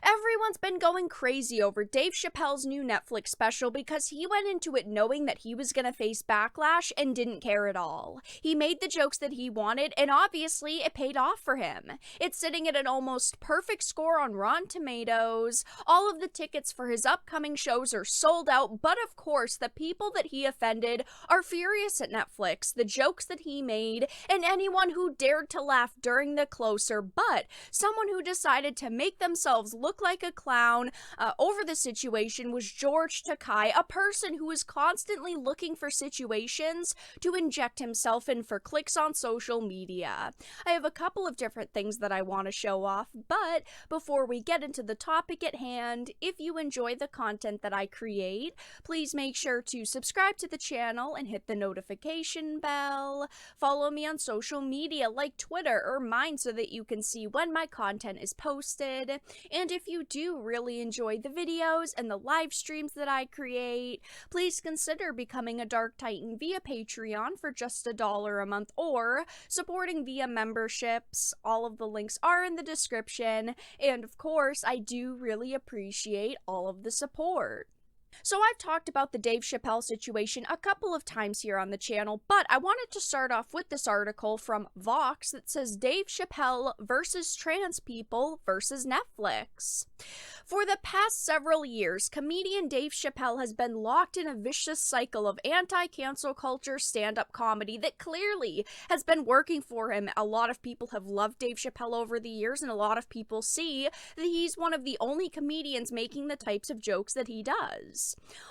Everyone's been going crazy over Dave Chappelle's new Netflix special because he went into it knowing that he was going to face backlash and didn't care at all. He made the jokes that he wanted, and obviously it paid off for him. It's sitting at an almost perfect score on Rotten Tomatoes. All of the tickets for his upcoming shows are sold out, but of course, the people that he offended are furious at Netflix, the jokes that he made, and anyone who dared to laugh during the closer, but someone who decided to make themselves look like a clown over the situation was George Takei, a person who is constantly looking for situations to inject himself in for clicks on social media. I have a couple of different things that I want to show off, but before we get into the topic at hand, if you enjoy the content that I create, please make sure to subscribe to the channel and hit the notification bell. Follow me on social media like Twitter or mine so that you can see when my content is posted. And if you do really enjoy the videos and the live streams that I create, please consider becoming a Dark Titan via Patreon for just $1 a month or supporting via memberships. All of the links are in the description, and of course, I do really appreciate all of the support. So I've talked about the Dave Chappelle situation a couple of times here on the channel, but I wanted to start off with this article from Vox that says Dave Chappelle versus trans people versus Netflix. For the past several years, comedian Dave Chappelle has been locked in a vicious cycle of anti-cancel culture stand-up comedy that clearly has been working for him. A lot of people have loved Dave Chappelle over the years, and a lot of people see that he's one of the only comedians making the types of jokes that he does.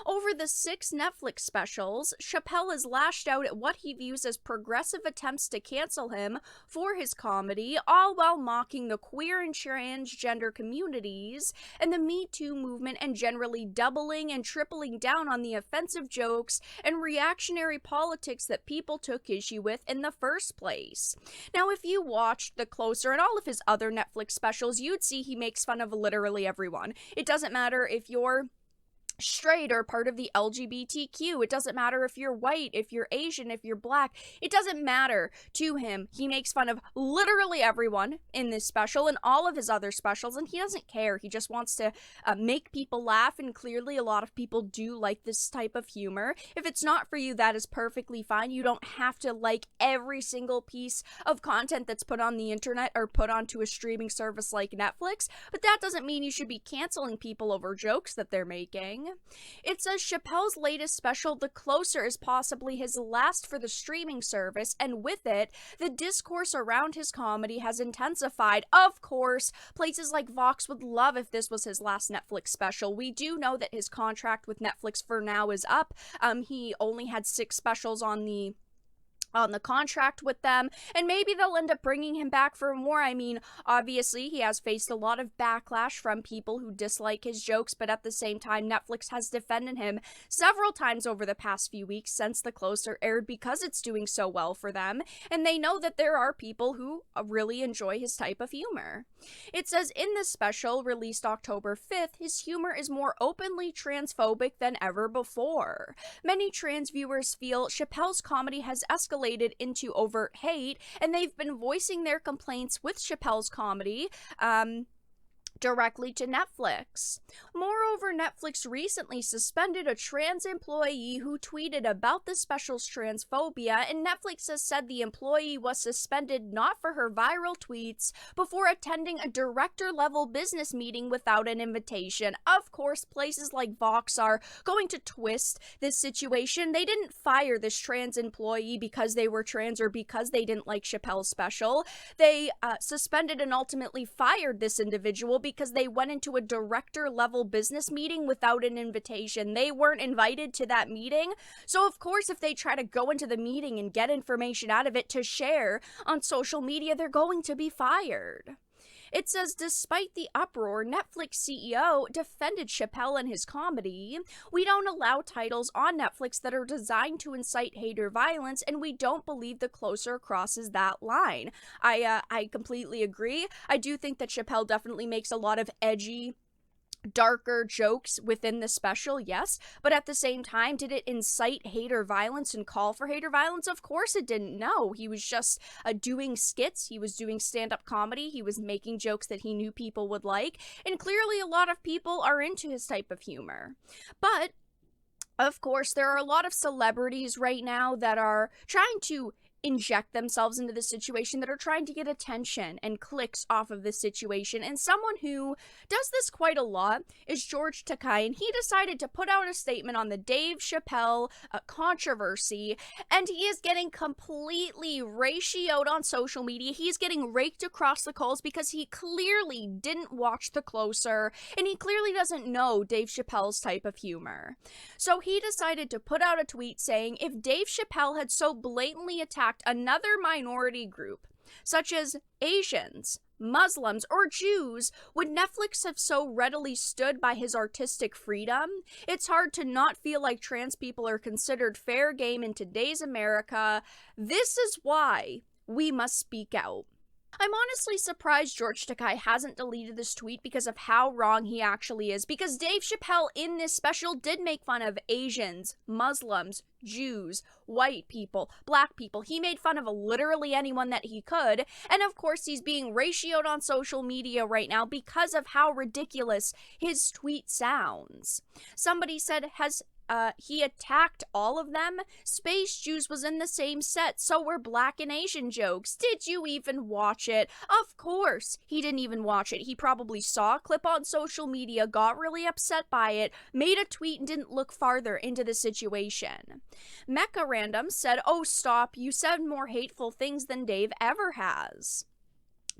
Over the 6 Netflix specials, Chappelle has lashed out at what he views as progressive attempts to cancel him for his comedy, all while mocking the queer and transgender communities and the Me Too movement, and generally doubling and tripling down on the offensive jokes and reactionary politics that people took issue with in the first place. Now, if you watched The Closer and all of his other Netflix specials, you'd see he makes fun of literally everyone. It doesn't matter if you're straight or part of the LGBTQ. It doesn't matter if you're white, if you're Asian, if you're black. It doesn't matter to him. He makes fun of literally everyone in this special and all of his other specials, and he doesn't care. He just wants to make people laugh, and clearly a lot of people do like this type of humor. If it's not for you, that is perfectly fine. You don't have to like every single piece of content that's put on the internet or put onto a streaming service like Netflix, but that doesn't mean you should be canceling people over jokes that they're making. It says Chappelle's latest special, The Closer, is possibly his last for the streaming service, and with it, the discourse around his comedy has intensified. Of course, places like Vox would love if this was his last Netflix special. We do know that his contract with Netflix for now is up. He only had 6 specials on the contract with them, and maybe they'll end up bringing him back for more. I mean, obviously, he has faced a lot of backlash from people who dislike his jokes, but at the same time, Netflix has defended him several times over the past few weeks since The Closer aired because it's doing so well for them, and they know that there are people who really enjoy his type of humor. It says, in this special, released October 5th, his humor is more openly transphobic than ever before. Many trans viewers feel Chappelle's comedy has escalated into overt hate, and they've been voicing their complaints with Chappelle's comedy directly to Netflix. Moreover, Netflix recently suspended a trans employee who tweeted about the special's transphobia, and Netflix has said the employee was suspended not for her viral tweets, but for attending a director-level business meeting without an invitation. Of course, places like Vox are going to twist this situation. They didn't fire this trans employee because they were trans or because they didn't like Chappelle's special. They suspended and ultimately fired this individual because they went into a director-level business meeting without an invitation. They weren't invited to that meeting, so of course if they try to go into the meeting and get information out of it to share on social media, they're going to be fired. It says, despite the uproar, Netflix CEO defended Chappelle and his comedy. We don't allow titles on Netflix that are designed to incite hate or violence, and we don't believe The Closer crosses that line. I completely agree. I do think that Chappelle definitely makes a lot of edgy darker jokes within the special? Yes. But at the same time, did it incite hate or violence and call for hate or violence? Of course it didn't. No, he was just doing skits. He was doing stand-up comedy. He was making jokes that he knew people would like. And clearly a lot of people are into his type of humor. But of course, there are a lot of celebrities right now that are trying to inject themselves into the situation, that are trying to get attention and clicks off of this situation. And someone who does this quite a lot is George Takei, and he decided to put out a statement on the Dave Chappelle controversy, and he is getting completely ratioed on social media. He's getting raked across the coals because he clearly didn't watch The Closer, and he clearly doesn't know Dave Chappelle's type of humor. So he decided to put out a tweet saying, if Dave Chappelle had so blatantly attacked another minority group, such as Asians, Muslims, or Jews, would Netflix have so readily stood by his artistic freedom? It's hard to not feel like trans people are considered fair game in today's America. This is why we must speak out. I'm honestly surprised George Takei hasn't deleted this tweet because of how wrong he actually is, because Dave Chappelle in this special did make fun of Asians, Muslims, Jews, white people, black people. He made fun of literally anyone that he could, and of course he's being ratioed on social media right now because of how ridiculous his tweet sounds. Somebody said, has he attacked all of them? Space Jews was in the same set, so were black and Asian jokes. Did you even watch it? Of course he didn't even watch it. He probably saw a clip on social media, got really upset by it, made a tweet, and didn't look farther into the situation. Mecha Random said, oh stop, you said more hateful things than Dave ever has.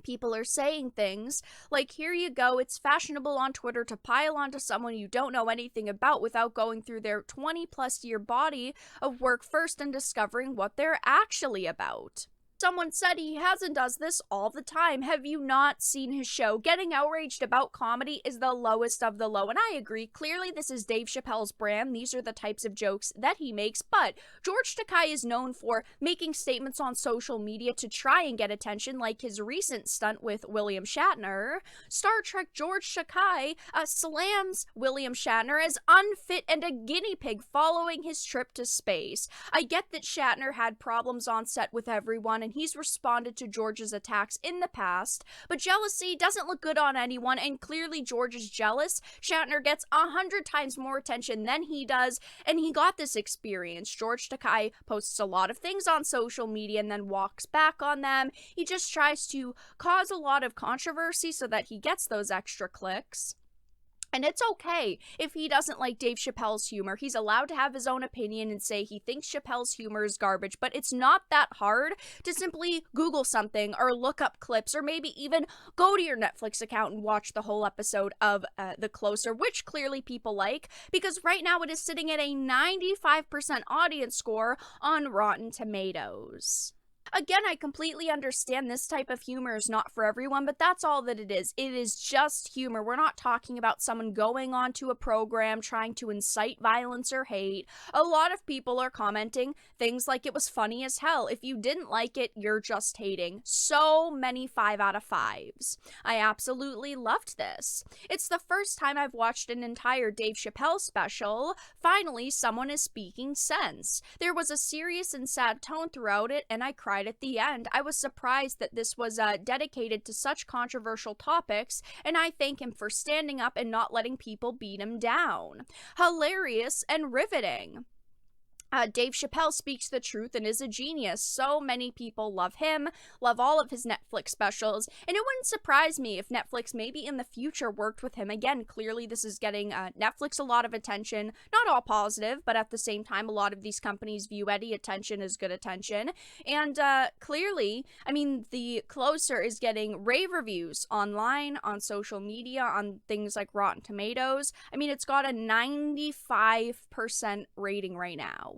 People are saying things like, here you go, it's fashionable on Twitter to pile onto someone you don't know anything about without going through their 20-plus year body of work first and discovering what they're actually about. Someone said he has and does this all the time. Have you not seen his show? Getting outraged about comedy is the lowest of the low, and I agree. Clearly, this is Dave Chappelle's brand. These are the types of jokes that he makes, but George Takei is known for making statements on social media to try and get attention, like his recent stunt with William Shatner. Star Trek George Takei slams William Shatner as unfit and a guinea pig following his trip to space. I get that Shatner had problems on set with everyone, and he's responded to George's attacks in the past, but jealousy doesn't look good on anyone, and clearly George is jealous. Shatner gets 100 times more attention than he does, and he got this experience. George Takei posts a lot of things on social media and then walks back on them. He just tries to cause a lot of controversy so that he gets those extra clicks. And it's okay if he doesn't like Dave Chappelle's humor. He's allowed to have his own opinion and say he thinks Chappelle's humor is garbage, but it's not that hard to simply Google something or look up clips or maybe even go to your Netflix account and watch the whole episode of The Closer, which clearly people like, because right now it is sitting at a 95% audience score on Rotten Tomatoes. Again, I completely understand this type of humor is not for everyone, but that's all that it is. It is just humor. We're not talking about someone going onto a program trying to incite violence or hate. A lot of people are commenting things like it was funny as hell. If you didn't like it, you're just hating. So many 5 out of 5s. I absolutely loved this. It's the first time I've watched an entire Dave Chappelle special. Finally, someone is speaking sense. There was a serious and sad tone throughout it, and I cried at the end. I was surprised that this was dedicated to such controversial topics, and I thank him for standing up and not letting people beat him down. Hilarious and riveting. Dave Chappelle speaks the truth and is a genius. So many people love him, love all of his Netflix specials, and it wouldn't surprise me if Netflix maybe in the future worked with him again. Clearly, this is getting Netflix a lot of attention. Not all positive, but at the same time, a lot of these companies view any attention as good attention. And clearly, I mean, The Closer is getting rave reviews online, on social media, on things like Rotten Tomatoes. I mean, it's got a 95% rating right now.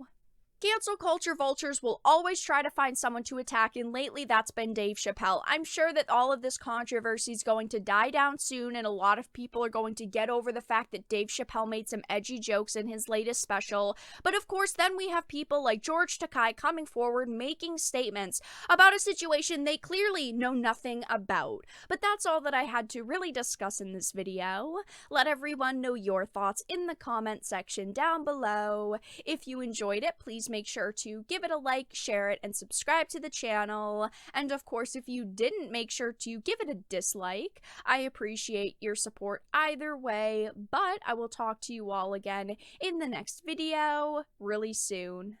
Cancel culture vultures will always try to find someone to attack, and lately that's been Dave Chappelle. I'm sure that all of this controversy is going to die down soon, and a lot of people are going to get over the fact that Dave Chappelle made some edgy jokes in his latest special. But of course, then we have people like George Takei coming forward making statements about a situation they clearly know nothing about. But that's all that I had to really discuss in this video. Let everyone know your thoughts in the comment section down below. If you enjoyed it, please make sure to give it a like, share it, and subscribe to the channel. And of course, if you didn't, make sure to give it a dislike. I appreciate your support either way, but I will talk to you all again in the next video really soon.